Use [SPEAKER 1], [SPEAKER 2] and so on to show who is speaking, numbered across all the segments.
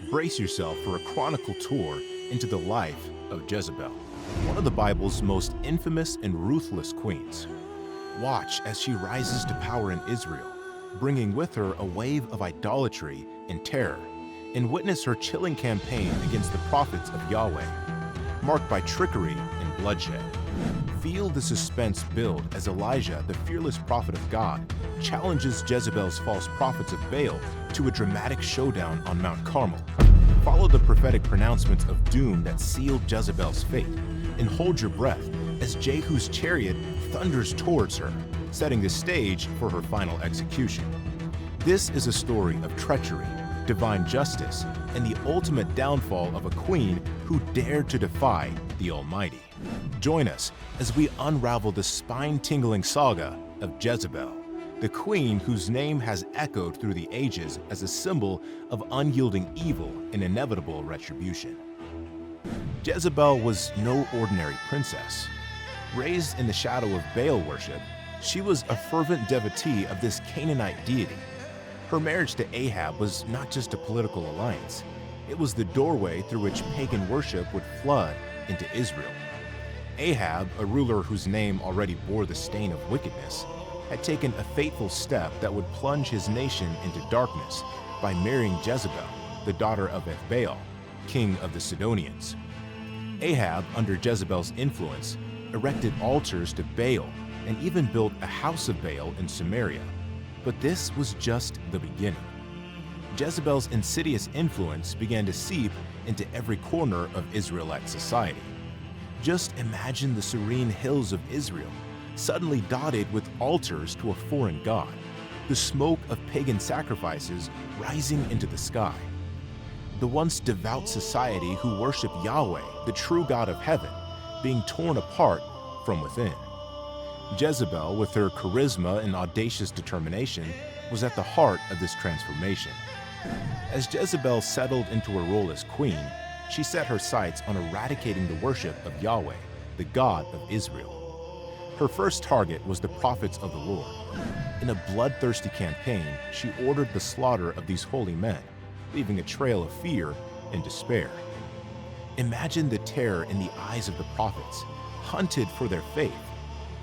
[SPEAKER 1] brace yourself for a chronicle tour into the life of Jezebel, one of the Bible's most infamous and ruthless queens. Watch as she rises to power in Israel, bringing with her a wave of idolatry and terror, and witness her chilling campaign against the prophets of Yahweh, marked by trickery and bloodshed. Feel the suspense build as Elijah, the fearless prophet of God, challenges Jezebel's false prophets of Baal to a dramatic showdown on Mount Carmel. Follow the prophetic pronouncements of doom that sealed Jezebel's fate, and hold your breath as Jehu's chariot thunders towards her, setting the stage for her final execution. This is a story of treachery, divine justice, and the ultimate downfall of a queen who dared to defy the Almighty. Join us as we unravel the spine-tingling saga of Jezebel, the queen whose name has echoed through the ages as a symbol of unyielding evil and inevitable retribution. Jezebel was no ordinary princess. Raised in the shadow of Baal worship, she was a fervent devotee of this Canaanite deity. Her marriage to Ahab was not just a political alliance, it was the doorway through which pagan worship would flood into Israel. Ahab, a ruler whose name already bore the stain of wickedness, had taken a fateful step that would plunge his nation into darkness by marrying Jezebel, the daughter of Ethbaal, king of the Sidonians. Ahab, under Jezebel's influence, erected altars to Baal and even built a house of Baal in Samaria. But this was just the beginning. Jezebel's insidious influence began to seep into every corner of Israelite society. Just imagine the serene hills of Israel, suddenly dotted with altars to a foreign god, the smoke of pagan sacrifices rising into the sky. The once devout society who worship Yahweh, the true God of heaven, being torn apart from within. Jezebel, with her charisma and audacious determination, was at the heart of this transformation. As Jezebel settled into her role as queen, she set her sights on eradicating the worship of Yahweh, the God of Israel. Her first target was the prophets of the Lord. In a bloodthirsty campaign, she ordered the slaughter of these holy men, leaving a trail of fear and despair. Imagine the terror in the eyes of the prophets, hunted for their faith.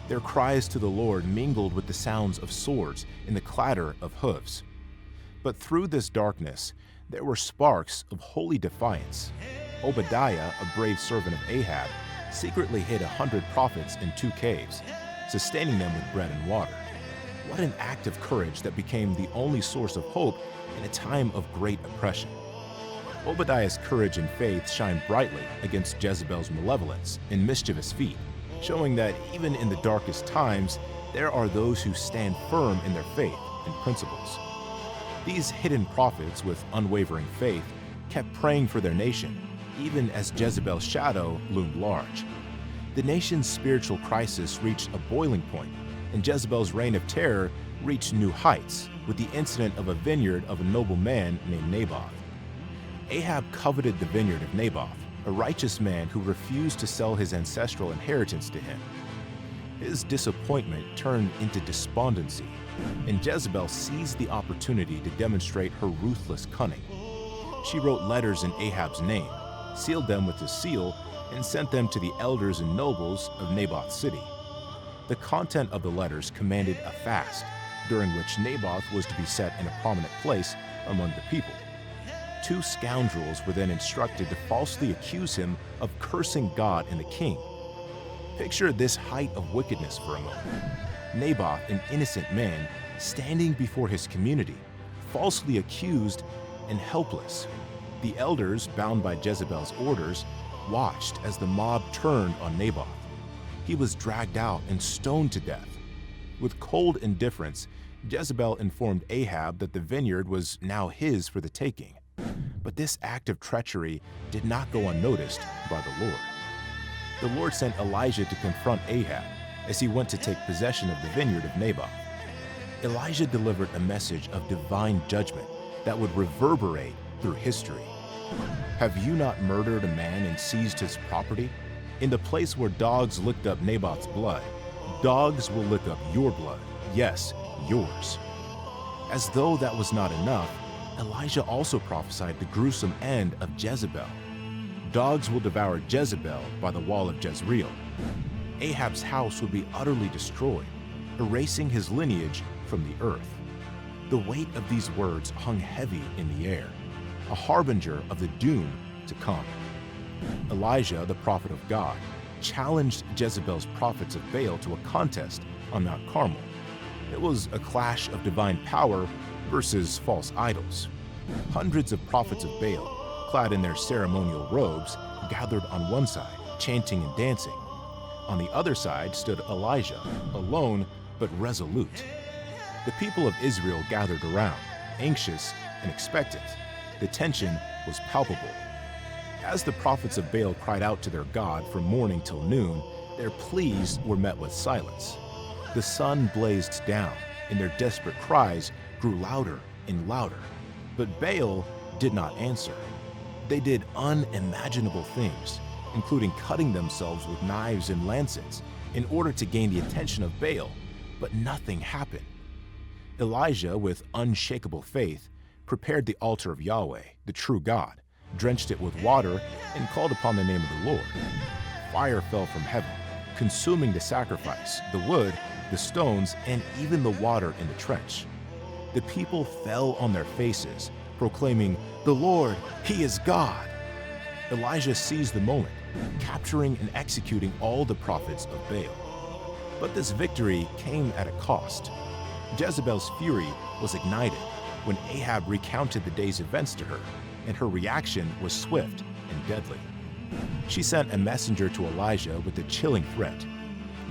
[SPEAKER 1] Their cries to the Lord mingled with the sounds of swords and the clatter of hooves. But through this darkness, there were sparks of holy defiance. Obadiah, a brave servant of Ahab, secretly hid 100 prophets in 2 caves, sustaining them with bread and water. What an act of courage that became the only source of hope in a time of great oppression. Obadiah's courage and faith shine brightly against Jezebel's malevolence and mischievous feet, showing that even in the darkest times, there are those who stand firm in their faith and principles. These hidden prophets with unwavering faith kept praying for their nation, even as Jezebel's shadow loomed large. The nation's spiritual crisis reached a boiling point, and Jezebel's reign of terror reached new heights with the incident of a vineyard of a noble man named Naboth. Ahab coveted the vineyard of Naboth, a righteous man who refused to sell his ancestral inheritance to him. His disappointment turned into despondency, and Jezebel seized the opportunity to demonstrate her ruthless cunning. She wrote letters in Ahab's name, sealed them with his seal, and sent them to the elders and nobles of Naboth's city. The content of the letters commanded a fast, during which Naboth was to be set in a prominent place among the people. 2 scoundrels were then instructed to falsely accuse him of cursing God and the king. Picture this height of wickedness for a moment. Naboth, an innocent man, standing before his community, falsely accused and helpless. The elders, bound by Jezebel's orders, watched as the mob turned on Naboth. He was dragged out and stoned to death. With cold indifference, Jezebel informed Ahab that the vineyard was now his for the taking. But this act of treachery did not go unnoticed by the Lord. The Lord sent Elijah to confront Ahab as he went to take possession of the vineyard of Naboth. Elijah delivered a message of divine judgment that would reverberate through history. Have you not murdered a man and seized his property? In the place where dogs licked up Naboth's blood, dogs will lick up your blood, yes, yours. As though that was not enough, Elijah also prophesied the gruesome end of Jezebel. Dogs will devour Jezebel by the wall of Jezreel. Ahab's house would be utterly destroyed, erasing his lineage from the earth. The weight of these words hung heavy in the air, a harbinger of the doom to come. Elijah, the prophet of God, challenged Jezebel's prophets of Baal to a contest on Mount Carmel. It was a clash of divine power versus false idols. Hundreds of prophets of Baal, clad in their ceremonial robes, gathered on one side, chanting and dancing. On the other side stood Elijah, alone but resolute. The people of Israel gathered around, anxious and expectant. The tension was palpable. As the prophets of Baal cried out to their God from morning till noon, their pleas were met with silence. The sun blazed down, and their desperate cries grew louder and louder. But Baal did not answer. They did unimaginable things, including cutting themselves with knives and lancets in order to gain the attention of Baal, but nothing happened. Elijah, with unshakable faith, prepared the altar of Yahweh, the true God, drenched it with water, and called upon the name of the Lord. Fire fell from heaven, consuming the sacrifice, the wood, the stones, and even the water in the trench. The people fell on their faces, proclaiming, "The Lord, He is God." Elijah seized the moment, capturing and executing all the prophets of Baal. But this victory came at a cost. Jezebel's fury was ignited when Ahab recounted the day's events to her, and her reaction was swift and deadly. She sent a messenger to Elijah with a chilling threat.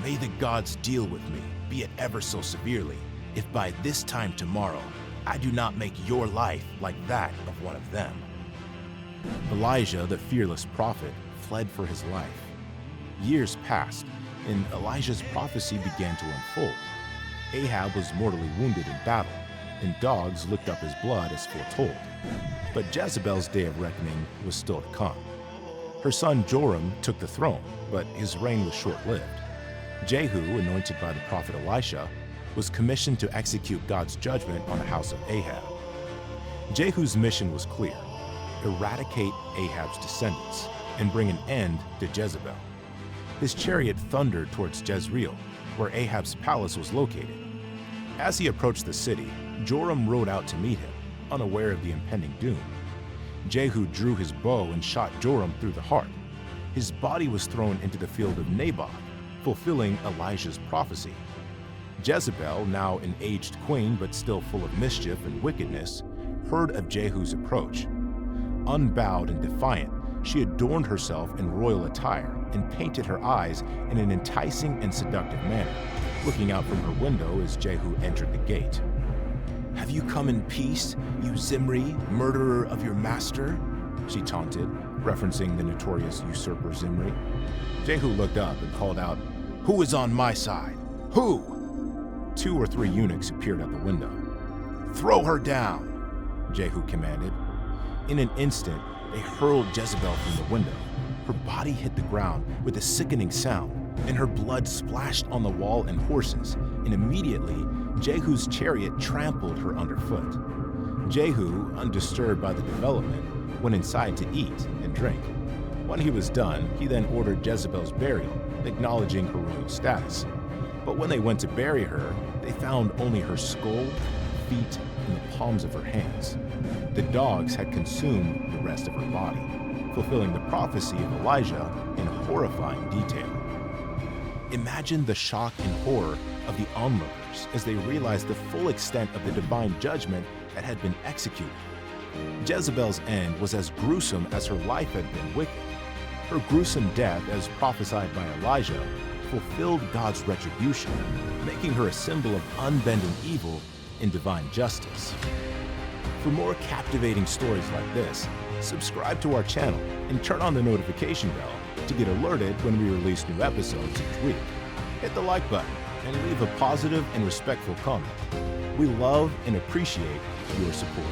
[SPEAKER 1] "May the gods deal with me, be it ever so severely, if by this time tomorrow I do not make your life like that of one of them." Elijah, the fearless prophet, fled for his life. Years passed, and Elijah's prophecy began to unfold. Ahab was mortally wounded in battle, and dogs licked up his blood as foretold. But Jezebel's day of reckoning was still to come. Her son Joram took the throne, but his reign was short-lived. Jehu, anointed by the prophet Elisha, was commissioned to execute God's judgment on the house of Ahab. Jehu's mission was clear: eradicate Ahab's descendants and bring an end to Jezebel. His chariot thundered towards Jezreel, where Ahab's palace was located. As he approached the city, Joram rode out to meet him, unaware of the impending doom. Jehu drew his bow and shot Joram through the heart. His body was thrown into the field of Naboth, fulfilling Elijah's prophecy. Jezebel, now an aged queen but still full of mischief and wickedness, heard of Jehu's approach. Unbowed and defiant, she adorned herself in royal attire and painted her eyes in an enticing and seductive manner, looking out from her window as Jehu entered the gate. "Have you come in peace, you Zimri, murderer of your master?" she taunted, referencing the notorious usurper Zimri. Jehu looked up and called out, "Who is on my side? Who?" 2 or 3 eunuchs appeared at the window. "Throw her down," Jehu commanded. In an instant, they hurled Jezebel from the window. Her body hit the ground with a sickening sound, and her blood splashed on the wall and horses, and immediately Jehu's chariot trampled her underfoot. Jehu, undisturbed by the development, went inside to eat and drink. When he was done, he then ordered Jezebel's burial, acknowledging her royal status. But when they went to bury her, they found only her skull, feet, and the palms of her hands. The dogs had consumed the rest of her body, fulfilling the prophecy of Elijah in horrifying detail. Imagine the shock and horror of the onlookers as they realized the full extent of the divine judgment that had been executed. Jezebel's end was as gruesome as her life had been wicked. Her gruesome death, as prophesied by Elijah, fulfilled God's retribution, making her a symbol of unbending evil in divine justice. For more captivating stories like this, subscribe to our channel and turn on the notification bell to get alerted when we release new episodes each week. Hit the like button and leave a positive and respectful comment. We love and appreciate your support.